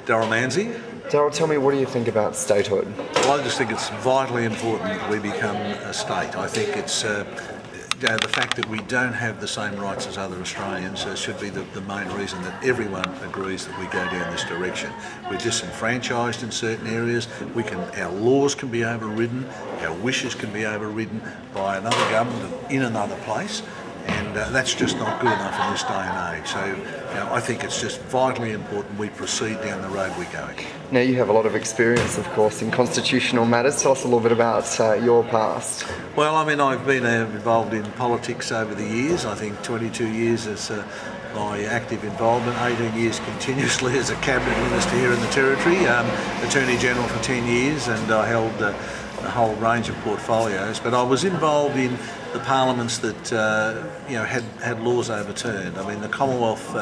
Daryl Manzie. Daryl, tell me, what do you think about statehood? Well, I just think it's vitally important that we become a state. I think it's the fact that we don't have the same rights as other Australians should be the main reason that everyone agrees that we go down this direction. We're disenfranchised in certain areas. Our laws can be overridden, our wishes can be overridden by another government in another place. And that's just not good enough in this day and age. So I think it's just vitally important we proceed down the road we're going. Now, you have a lot of experience, of course, in constitutional matters. Tell us a little bit about your past. Well, I mean, I've been involved in politics over the years. I think 22 years as my active involvement, 18 years continuously as a cabinet minister here in the Territory, Attorney General for 10 years, and I held a whole range of portfolios. But I was involved in the parliaments that had laws overturned. I mean, the Commonwealth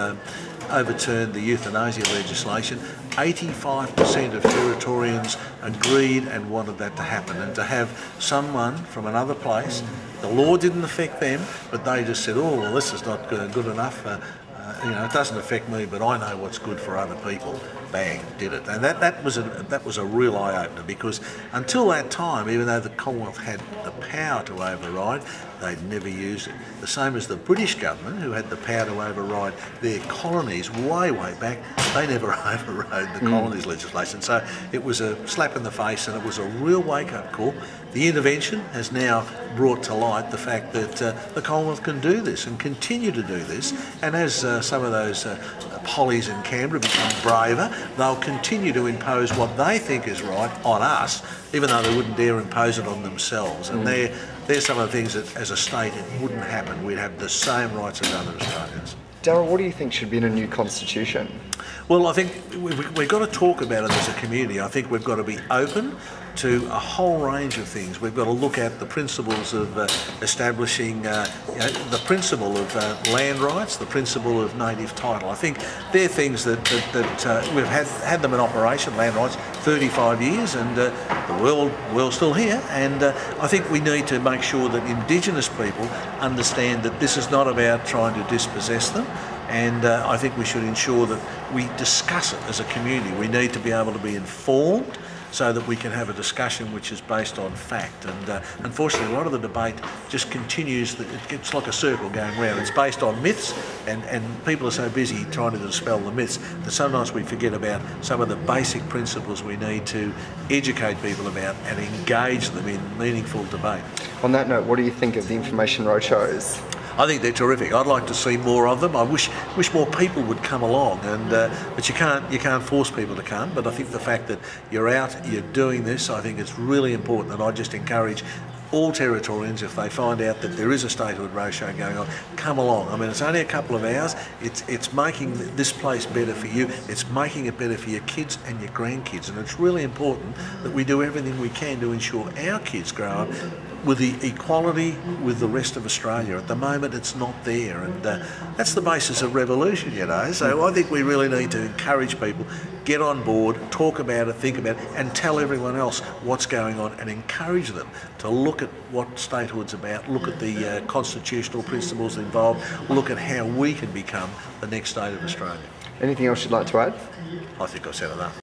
overturned the euthanasia legislation. 85% of Territorians agreed and wanted that to happen, and to have someone from another place, the law didn't affect them, but they just said, oh, well, this is not good enough. It doesn't affect me, but I know what's good for other people. Bang, did it. And that was a real eye-opener, because until that time, even though the Commonwealth had the power to override, they'd never used it. The same as the British government, who had the power to override their colonies way back, they never overrode the colonies legislation. So it was a slap in the face, and it was a real wake-up call. The intervention has now brought to light the fact that the Commonwealth can do this and continue to do this, and as some of those pollies in Canberra become braver, they'll continue to impose what they think is right on us, even though they wouldn't dare impose it on themselves. And they're some of the things that, as a state, it wouldn't happen. We'd have the same rights as other Australians. Daryl, what do you think should be in a new constitution? Well, I think we've got to talk about it as a community. I think we've got to be open to a whole range of things. We've got to look at the principles of establishing the principle of land rights, the principle of native title. I think they're things that we've had them in operation, land rights, 35 years, and the world's still here. And I think we need to make sure that Indigenous people understand that this is not about trying to dispossess them. And I think we should ensure that we discuss it as a community. We need to be able to be informed so that we can have a discussion which is based on fact. And unfortunately, a lot of the debate just continues. It's like a circle going round. It's based on myths, and people are so busy trying to dispel the myths that sometimes we forget about some of the basic principles we need to educate people about and engage them in meaningful debate. On that note, what do you think of the information roadshows? I think they're terrific. I'd like to see more of them. I wish more people would come along, but you can't force people to come. But I think the fact that you're out, you're doing this, I think it's really important. And I just encourage all Territorians, if they find out that there is a statehood roadshow going on, come along. I mean, it's only a couple of hours. It's making this place better for you. It's making it better for your kids and your grandkids. And it's really important that we do everything we can to ensure our kids grow up with the equality with the rest of Australia. At the moment, it's not there, and that's the basis of revolution, So I think we really need to encourage people, get on board, talk about it, think about it, and tell everyone else what's going on, and encourage them to look at what statehood's about, look at the constitutional principles involved, look at how we can become the next state of Australia. Anything else you'd like to add? I think I've said enough.